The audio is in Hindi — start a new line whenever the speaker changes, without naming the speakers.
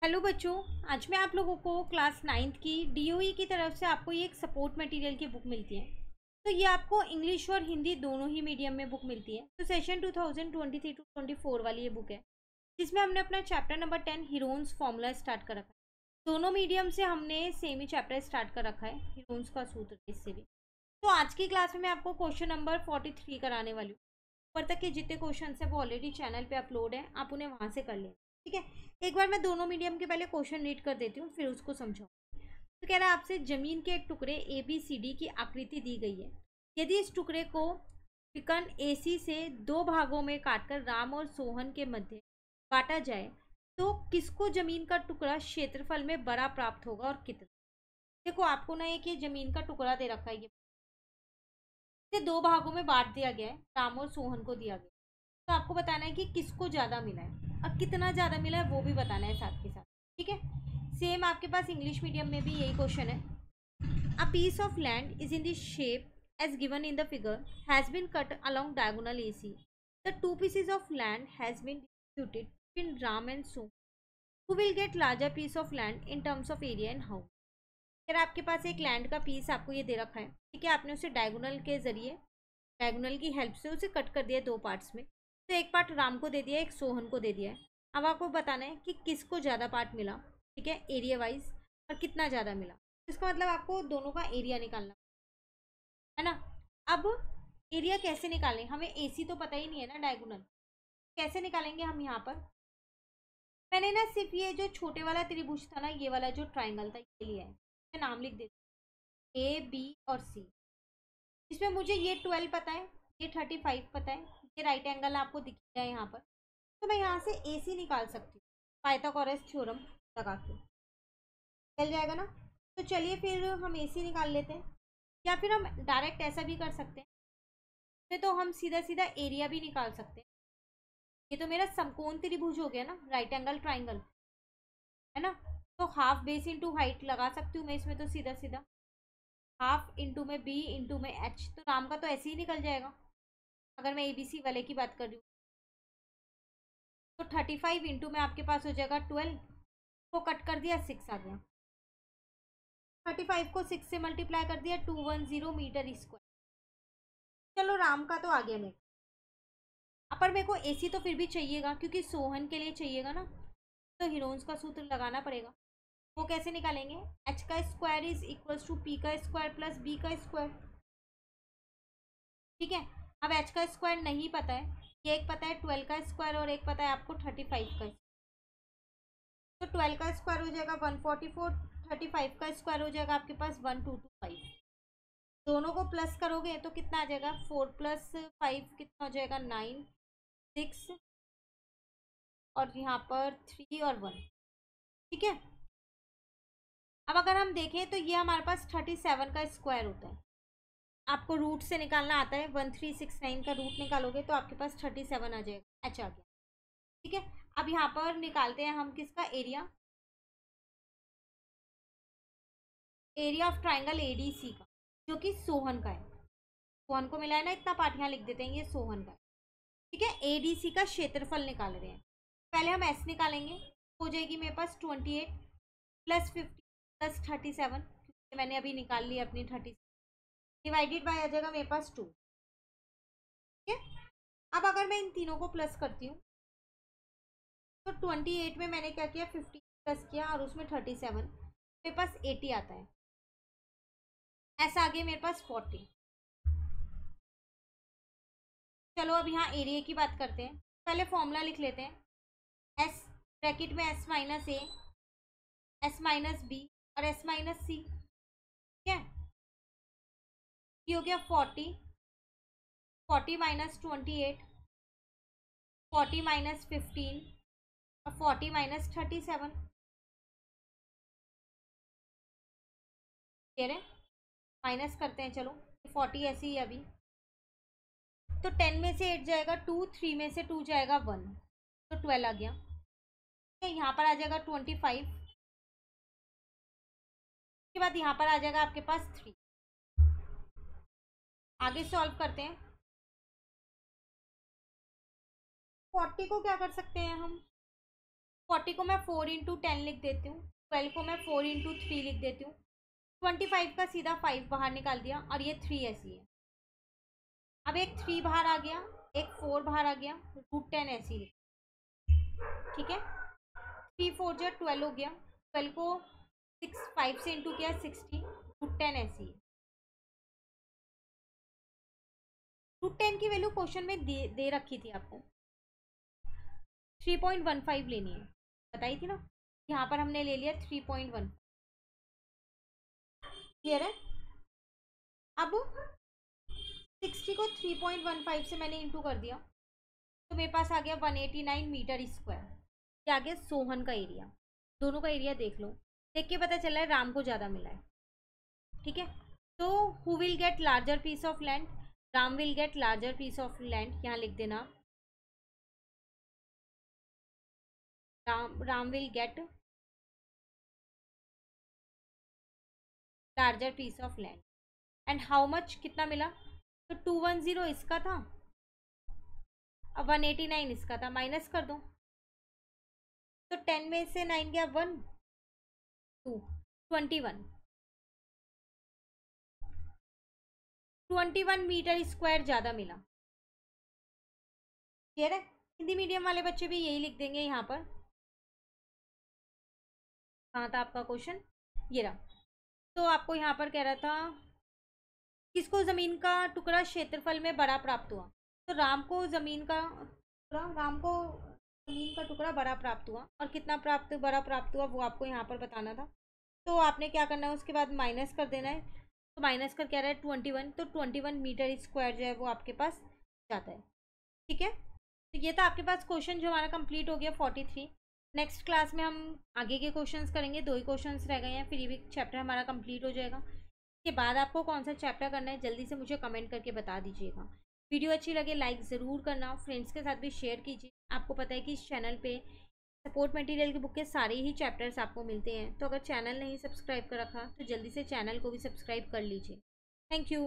हेलो बच्चों। आज मैं आप लोगों को क्लास 9th की डीओई की तरफ से आपको ये एक सपोर्ट मटेरियल की बुक मिलती है। तो ये आपको इंग्लिश और हिंदी दोनों ही मीडियम में बुक मिलती है। तो सेशन 2023 टू 24 वाली ये बुक है, जिसमें हमने अपना chapter number 10 Heron's formula start कर रखा है। दोनों मीडियम से हमने सेम ही चैप्टर स्टार्ट कर रखा है, हीरोन्स का सूत्र इससे भी। तो आज की क्लास में मैं आपको क्वेश्चन नंबर 43 कराने वाली हूँ। ऊपर तक के जितने क्वेश्चन है वो ऑलरेडी चैनल पे अपलोड है, आप उन्हें वहाँ से कर लें। ठीक है, एक बार मैं दोनों मीडियम के पहले क्वेश्चन रीड कर देती हूँ, फिर उसको समझाऊँ। तो कह रहा है आपसे, जमीन के एक टुकड़े ए बी सी डी की आकृति दी गई है। यदि इस टुकड़े को विकर्ण ए सी से दो भागों में काटकर राम और सोहन के मध्य बांटा जाए तो किसको जमीन का टुकड़ा क्षेत्रफल में बड़ा प्राप्त होगा और कितना। देखो, आपको ना एक ये जमीन का टुकड़ा दे रखा है, ये इसे दो भागों में बांट दिया गया है, राम और सोहन को दिया गया। तो आपको बताना है कि किसको ज़्यादा मिला है और कितना ज़्यादा मिला है वो भी बताना है साथ के साथ। ठीक है, सेम आपके पास इंग्लिश मीडियम में भी यही क्वेश्चन है। A piece of land is in the shape as given in the figure has been cut along diagonal AC. The two pieces of land has been distributed between Ram and Su. Who will get larger piece of land in terms of area and how? अगर आपके पास एक लैंड का पीस आपको ये दे रखा है, ठीक है, आपने उसे डायगोनल के जरिए, डायगोनल की हेल्प से उसे कट कर दिया दो पार्ट्स में। तो एक पार्ट राम को दे दिया, एक सोहन को दे दिया है। अब आपको बताना है कि किसको ज़्यादा पार्ट मिला, ठीक है, एरिया वाइज, और कितना ज़्यादा मिला। इसका मतलब आपको दोनों का एरिया निकालना है ना। अब एरिया कैसे निकालें, हमें एसी तो पता ही नहीं है ना, डायगोनल कैसे निकालेंगे हम यहाँ पर। मैंने ना सिर्फ ये जो छोटे वाला त्रिभुज था ना, ये वाला जो ट्राइंगल था, ये लिया है। मैं नाम लिख देती हूँ, ए बी और सी। इसमें मुझे ये 12 पता है, ये 35 पता है, ये राइट एंगल आपको दिख रहा है यहाँ पर। तो मैं यहाँ से ए सी निकाल सकती हूँ पाइथागोरस थ्योरम लगा के, चल जाएगा ना। तो चलिए फिर हम ए सी निकाल लेते हैं, या फिर हम डायरेक्ट ऐसा भी कर सकते हैं, फिर तो हम सीधा सीधा एरिया भी निकाल सकते हैं। ये तो मेरा समकोण त्रिभुज हो गया ना, राइट एंगल ट्राइंगल, है ना। तो हाफ बेस इंटू हाइट लगा सकती हूँ मैं इसमें, तो सीधा सीधा हाफ इंटू में बी इंटू में एच, तो राम का तो ऐसे ही निकल जाएगा अगर मैं एबीसी वाले की बात कर रही हूँ। तो 35 इंटू में आपके पास हो जाएगा 12, को कट कर दिया 6 आ गया। 35 को 6 से मल्टीप्लाई कर दिया, 210 मीटर स्क्वायर। चलो राम का तो आ गया मेरे, पर मेरे को एसी तो फिर भी चाहिएगा, क्योंकि सोहन के लिए चाहिएगा ना। तो हीरोन्स का सूत्र लगाना पड़ेगा। वो कैसे निकालेंगे, एच का square is equals to P का स्क्वायर प्लस बी का स्क्वायर। ठीक है, अब एच का स्क्वायर नहीं पता है, ये एक पता है 12 का स्क्वायर और एक पता है आपको 35 का। तो 12 का स्क्वायर हो जाएगा 144, 35 का स्क्वायर हो जाएगा आपके पास 1225। दोनों को प्लस करोगे तो कितना आ जाएगा, 4 प्लस 5 कितना हो जाएगा, 9, 6 और यहाँ पर 3 और 1। ठीक है, अब अगर हम देखें तो ये हमारे पास 37 का स्क्वायर होता है। आपको रूट से निकालना आता है, 1369 का रूट निकालोगे तो आपके पास 37 आ जाएगा, एच आ गया। ठीक है, अब यहाँ पर निकालते हैं हम किसका area, area of triangle ADC का, जो कि सोहन का है। सोहन को मिला है ना इतना पार्ट, यहाँ लिख देते हैं ये सोहन का है। ठीक है, एडीसी का क्षेत्रफल निकाल रहे हैं। पहले हम एस निकालेंगे, हो जाएगी मेरे पास 28 प्लस 50 प्लस 37, क्योंकि मैंने अभी निकाल ली अपनी 30, डिवाइडेड बाय आ जाएगा मेरे पास 2। ठीक है, अब अगर मैं इन तीनों को प्लस करती हूँ तो 28 में मैंने क्या किया, 50 प्लस किया और उसमें 37, मेरे पास 80 आता है। ऐसा आगे मेरे पास 40। चलो अब यहाँ एरिया की बात करते हैं। पहले फॉर्मूला लिख लेते हैं, एस ब्रैकेट में एस माइनस ए, एस माइनस बी और एस माइनस सी। ठीक है, ये हो गया 40, 40 माइनस 28, 40 माइनस 15 और 40 माइनस 37। कह रहे माइनस करते हैं, चलो 40 ऐसे ही अभी। तो 10 में से 8 जाएगा 2, 3 में से 2 जाएगा 1, तो 12 आ गया। यहाँ पर आ जाएगा 25, उसके बाद यहाँ पर आ जाएगा आपके पास 3। आगे सॉल्व करते हैं। 40 को क्या कर सकते हैं हम, 40 को मैं 4×10 लिख देती हूँ, 12 को मैं 4×3 लिख देती हूँ, 25 का सीधा 5 बाहर निकाल दिया और ये 3 ऐसी है। अब एक 3 बाहर आ गया, एक 4 बाहर आ गया, √10 ऐसी लिख, ठीक है। 3 4 जो 12 हो गया, 12 को 5 से इंटू किया 60, √10 ऐसी है। √10 की वैल्यू क्वेश्चन में दे रखी थी आपको, 3.15 लेनी है, बताई थी ना। यहाँ पर हमने ले लिया 3.1, क्लियर है। अब 60 को 3.15 से मैंने इंटू कर दिया, तो मेरे पास आ गया 189 मीटर स्क्वायर। ये आ गया सोहन का एरिया। दोनों का एरिया देख लो, देख के पता चला है राम को ज़्यादा मिला है, ठीक है। तो who will get larger piece of land, Ram will get larger piece of land, यहाँ लिख देना Ram will get larger piece of land. And how much, कितना मिला, तो 210 इसका था, अब 189 इसका था, माइनस कर दो, तो 10 में से 9 गया 1 2 21 मीटर स्क्वायर ज़्यादा मिला, क्लियर है। हिंदी मीडियम वाले बच्चे भी यही लिख देंगे यहाँ पर। कहाँ था आपका क्वेश्चन, ये रहा। तो आपको यहाँ पर कह रहा था किसको ज़मीन का टुकड़ा क्षेत्रफल में बड़ा प्राप्त हुआ, तो राम को ज़मीन का टुकड़ा बड़ा प्राप्त हुआ, और कितना बड़ा प्राप्त हुआ वो आपको यहाँ पर बताना था। तो आपने क्या करना है, उसके बाद माइनस कर देना है, तो माइनस कर क्या रहा है 21, तो 21 मीटर स्क्वायर जो है वो आपके पास जाता है, ठीक है। तो ये था आपके पास क्वेश्चन जो हमारा कंप्लीट हो गया 43। नेक्स्ट क्लास में हम आगे के क्वेश्चंस करेंगे, 2 ही क्वेश्चंस रह गए हैं, फिर ये भी चैप्टर हमारा कंप्लीट हो जाएगा। इसके बाद आपको कौन सा चैप्टर करना है जल्दी से मुझे कमेंट करके बता दीजिएगा। वीडियो अच्छी लगे लाइक ज़रूर करना, फ्रेंड्स के साथ भी शेयर कीजिए। आपको पता है कि इस चैनल पे सपोर्ट मटेरियल की बुक के सारे ही चैप्टर्स आपको मिलते हैं, तो अगर चैनल नहीं सब्सक्राइब कर रखा तो जल्दी से चैनल को भी सब्सक्राइब कर लीजिए। Thank you.